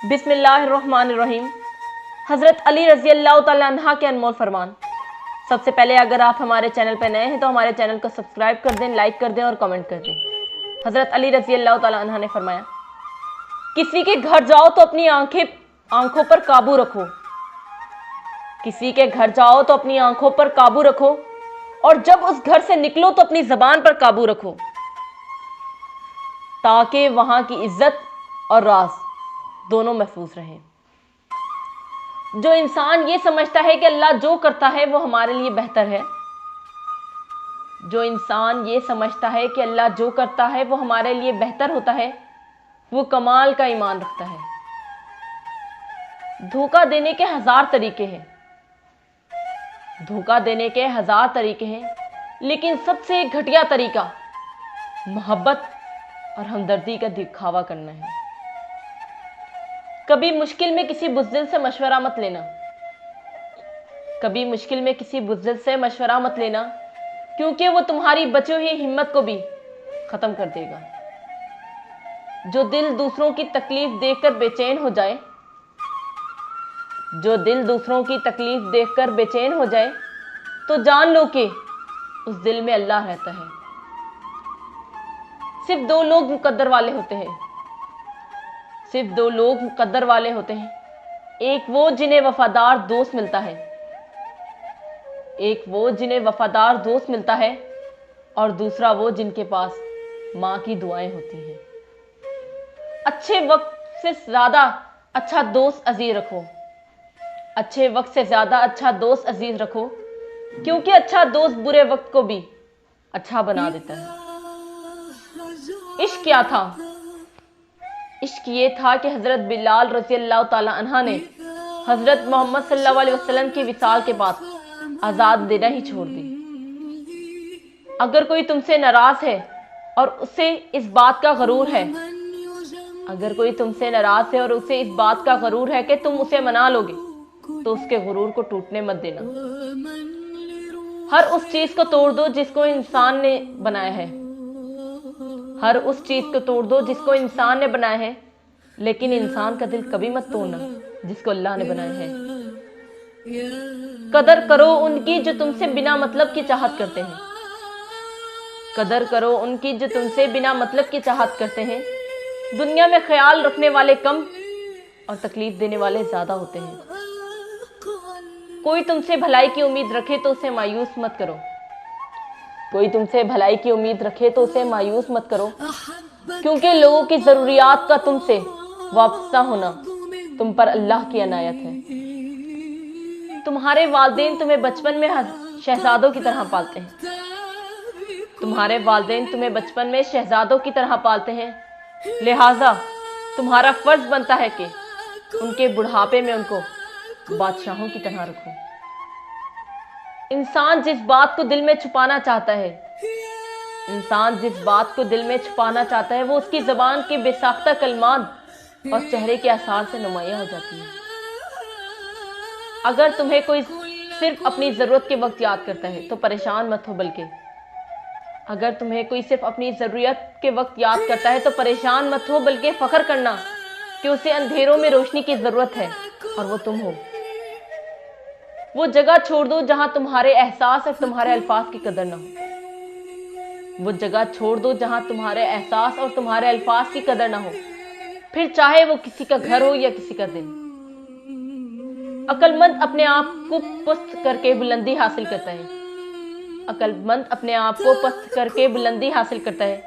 बिस्मिल्लाहिर्रहमानिर्रहीम। हज़रत अली रज़ी अल्लाह तआला अन्हा के अनमोल फरमान। सबसे पहले अगर आप हमारे चैनल पर नए हैं तो हमारे चैनल को सब्सक्राइब कर दें, लाइक कर दें और कमेंट कर दें। हज़रत अली रज़ी अल्लाह तआला अन्हा ने फरमाया, किसी के घर जाओ तो अपनी आंखों पर काबू रखो। किसी के घर जाओ तो अपनी आंखों पर काबू रखो और जब उस घर से निकलो तो अपनी ज़बान पर काबू रखो, ताकि वहां की इज्जत और राज दोनों महफूज रहें। जो इंसान ये समझता है कि अल्लाह जो करता है वो हमारे लिए बेहतर है, जो इंसान ये समझता है कि अल्लाह जो करता है वो हमारे लिए बेहतर होता है, वो कमाल का ईमान रखता है। धोखा देने के हजार तरीके हैं, धोखा देने के हजार तरीके हैं, लेकिन सबसे घटिया तरीका मोहब्बत और हमदर्दी का दिखावा करना है। कभी मुश्किल में किसी बुज़दिल से मशवरा मत लेना, कभी मुश्किल में किसी बुज़दिल से मशवरा मत लेना, क्योंकि वो तुम्हारी बची हुई हिम्मत को भी खत्म कर देगा। जो दिल दूसरों की तकलीफ देखकर बेचैन हो जाए, जो दिल दूसरों की तकलीफ देखकर बेचैन हो जाए, तो जान लो कि उस दिल में अल्लाह रहता है। सिर्फ दो लोग मुकद्दर वाले होते हैं, सिर्फ दो लोग मुकद्दर वाले होते हैं। एक वो जिन्हें वफादार दोस्त मिलता है, एक वो जिन्हें वफादार दोस्त मिलता है, और दूसरा वो जिनके पास माँ की दुआएं होती हैं। अच्छे वक्त से ज़्यादा अच्छा दोस्त अजीज रखो, अच्छे वक्त से ज़्यादा अच्छा दोस्त अजीज रखो, क्योंकि अच्छा दोस्त बुरे वक्त को भी अच्छा बना देता है। इश्क क्या था? इश्क ये था कि हज़रत बिलाल रज़ी अल्लाह तआला अन्हा ने हज़रत मोहम्मद सल्लल्लाहु अलैहि वसल्लम के विसाल के बाद आज़ाद देना ही छोड़ दी। अगर कोई तुमसे नाराज़ है और उसे इस बात का गरूर है, अगर कोई तुमसे नाराज़ है और उसे इस बात का गरूर है कि तुम उसे मना लोगे, तो उसके गुरूर को टूटने मत देना। हर उस चीज़ को तोड़ दो जिसको इंसान ने बनाया है, हर उस चीज़ को तोड़ दो जिसको इंसान ने बनाया है, लेकिन इंसान का दिल कभी मत तोड़ना जिसको अल्लाह ने बनाया है। कदर करो उनकी जो तुमसे बिना मतलब की चाहत करते हैं, कदर करो उनकी जो तुमसे बिना मतलब की चाहत करते हैं। दुनिया में ख्याल रखने वाले कम और तकलीफ देने वाले ज़्यादा होते हैं। कोई तुमसे भलाई की उम्मीद रखे तो उसे मायूस मत करो, कोई तुमसे भलाई की उम्मीद रखे तो उसे मायूस मत करो, क्योंकि लोगों की ज़रूरियात का तुमसे वापसा होना तुम पर अल्लाह की अनायत है। तुम्हारे वालिदैन तुम्हें बचपन में शहजादों की तरह पालते हैं, तुम्हारे वालिदैन तुम्हें बचपन में शहजादों की तरह पालते हैं, लिहाजा तुम्हारा फर्ज बनता है कि उनके बुढ़ापे में उनको बादशाहों की तरह रखो। इंसान जिस बात को दिल में छुपाना चाहता है, इंसान जिस बात को दिल में छुपाना चाहता है, वो उसकी ज़बान के बेसाख्ता कलमात और चेहरे के आसार से नुमायां हो जाती है। अगर तुम्हें कोई सिर्फ अपनी ज़रूरत के वक्त याद करता है तो परेशान मत हो, बल्कि अगर तुम्हें कोई सिर्फ अपनी ज़रूरत के वक्त याद करता है तो परेशान मत हो, बल्कि फ़ख्र करना कि उसे अंधेरों में रोशनी की ज़रूरत है और वो तुम हो। वो जगह छोड़ दो जहां तुम्हारे एहसास और तुम्हारे अल्फाज की कदर ना हो, वो जगह छोड़ दो जहां तुम्हारे एहसास और तुम्हारे अल्फाज की कदर ना हो, फिर चाहे वो किसी का घर हो या किसी का दिल। अक्लमंद अपने आप को पस्त करके बुलंदी हासिल करता है, अक्लमंद अपने आप को पस्त करके बुलंदी हासिल करता है,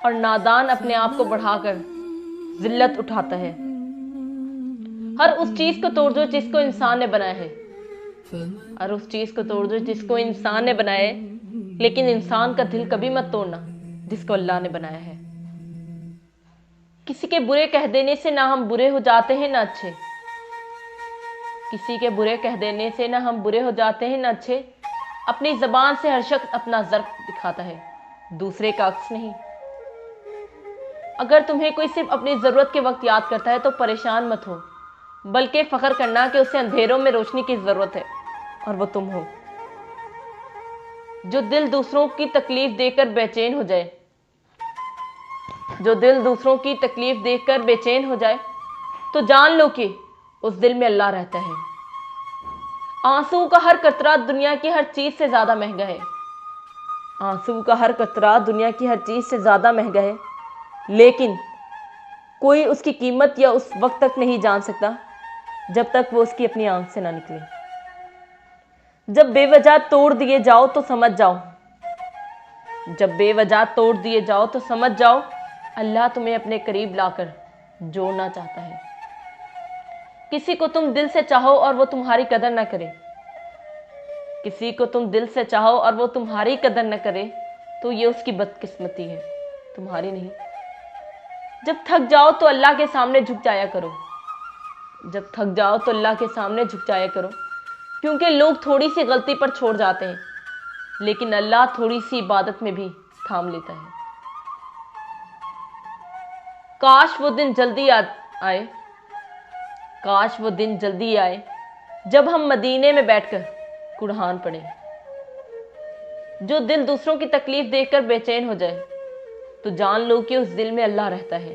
और नादान अपने आप को बढ़ाकर जिल्लत उठाता है। हर उस चीज को तोड़ दो जिसको इंसान ने बनाया है, हर उस चीज को तोड़ दो जिसको इंसान ने बनाया है, लेकिन इंसान का दिल कभी मत तोड़ना जिसको अल्लाह ने बनाया है। किसी के बुरे कह देने से ना हम बुरे हो जाते हैं ना अच्छे, किसी के बुरे कह देने से ना हम बुरे हो जाते हैं ना अच्छे। अपनी ज़बान से हर शख्स अपना ज़र्फ दिखाता है, दूसरे का अक्स नहीं। अगर तुम्हें कोई सिर्फ अपनी ज़रूरत के वक्त याद करता है तो परेशान मत हो, बल्कि फ़ख्र करना कि उसे अंधेरों में रोशनी की ज़रूरत है और वो तुम हो। जो दिल दूसरों की तकलीफ देखकर बेचैन हो जाए, जो दिल दूसरों की तकलीफ देखकर बेचैन हो जाए, تو جان لو کہ اس دل میں اللہ رہتا ہے۔ آنسو کا ہر قطرہ دنیا کی ہر چیز سے زیادہ مہنگا ہے۔ آنسو کا ہر قطرہ دنیا کی ہر چیز سے زیادہ مہنگا ہے، لیکن کوئی اس کی قیمت یا اس وقت تک نہیں جان سکتا جب تک وہ اس کی اپنی آنکھ سے نہ نکلے۔ جب بے وجہ توڑ دیے جاؤ تو سمجھ جاؤ، جب بے وجہ توڑ دیے جاؤ تو سمجھ جاؤ اللہ تمہیں اپنے قریب لا کر جوڑنا چاہتا ہے۔ کسی کو تم دل سے چاہو اور وہ تمہاری قدر نہ کرے، کسی کو تم دل سے چاہو اور وہ تمہاری قدر نہ کرے تو یہ اس کی بدقسمتی ہے، تمہاری نہیں۔ جب تھک جاؤ تو اللہ کے سامنے جھک جایا کرو، جب تھک جاؤ تو اللہ کے سامنے جھک جایا کرو، کیونکہ لوگ تھوڑی سی غلطی پر چھوڑ جاتے ہیں لیکن اللہ تھوڑی سی عبادت میں بھی تھام لیتا ہے۔ کاش وہ دن جلدی آئے، کاش وہ دن جلدی آئے جب ہم مدینے میں بیٹھ کر قرآن پڑھیں۔ جو دل دوسروں کی تکلیف دیکھ کر بے چین ہو جائے تو جان لو کہ اس دل میں اللہ رہتا ہے۔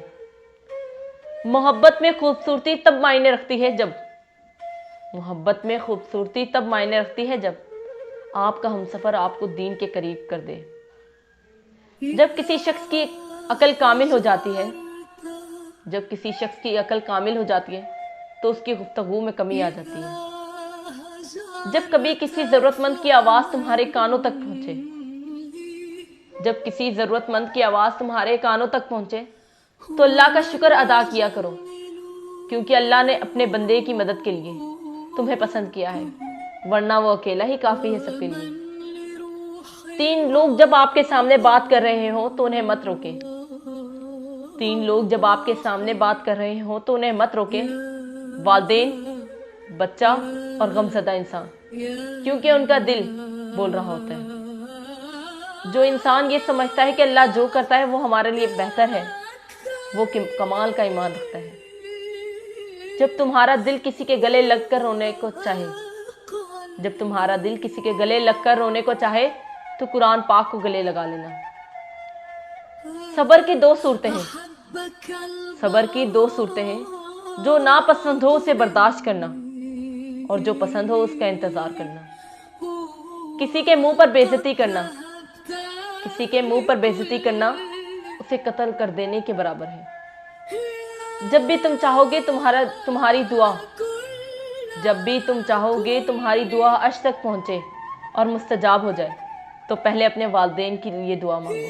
محبت میں خوبصورتی تب معنی رکھتی ہے جب محبت میں خوبصورتی تب معنی رکھتی ہے جب آپ کا ہمسفر آپ کو دین کے قریب کر دے۔ جب کسی شخص کی عقل کامل ہو جاتی ہے، جب کسی شخص کی عقل کامل ہو جاتی ہے تو اس کی گفتگو میں کمی آ جاتی ہے۔ جب کبھی کسی ضرورت مند کی آواز تمہارے کانوں تک پہنچے، جب کسی ضرورت مند کی آواز تمہارے کانوں تک پہنچے تو اللہ کا شکر ادا کیا کرو، کیونکہ اللہ نے اپنے بندے کی مدد کے لیے تمہیں پسند کیا ہے، ورنہ وہ اکیلا ہی کافی ہے سب کے لیے۔ 3 لوگ جب آپ کے سامنے بات کر رہے ہوں تو انہیں مت روکیں، 3 لوگ جب آپ کے سامنے بات کر رہے ہوں تو انہیں مت روکیں، والدین، بچہ اور غمزدہ انسان، کیونکہ ان کا دل بول رہا ہوتا ہے۔ جو انسان یہ سمجھتا ہے کہ اللہ جو کرتا ہے وہ ہمارے لیے بہتر ہے، وہ کمال کا ایمان رکھتا ہے۔ جب تمہارا دل کسی کے گلے لگ کر رونے کو چاہے، جب تمہارا دل کسی کے گلے لگ کر رونے کو چاہے تو قرآن پاک کو گلے لگا لینا۔ صبر کی 2 صورتیں ہیں، صبر کی 2 صورتیں ہیں، جو ناپسند ہو اسے برداشت کرنا اور جو پسند ہو اس کا انتظار کرنا۔ کسی کے منہ پر بے عزتی کرنا، کسی کے منہ پر بے عزتی کرنا اسے قتل کر دینے کے برابر ہے۔ جب بھی تم چاہو گے تمہاری دعا جب بھی تم چاہو گے تمہاری دعا عرش تک پہنچے اور مستجاب ہو جائے تو پہلے اپنے والدین کے لیے دعا مانگو۔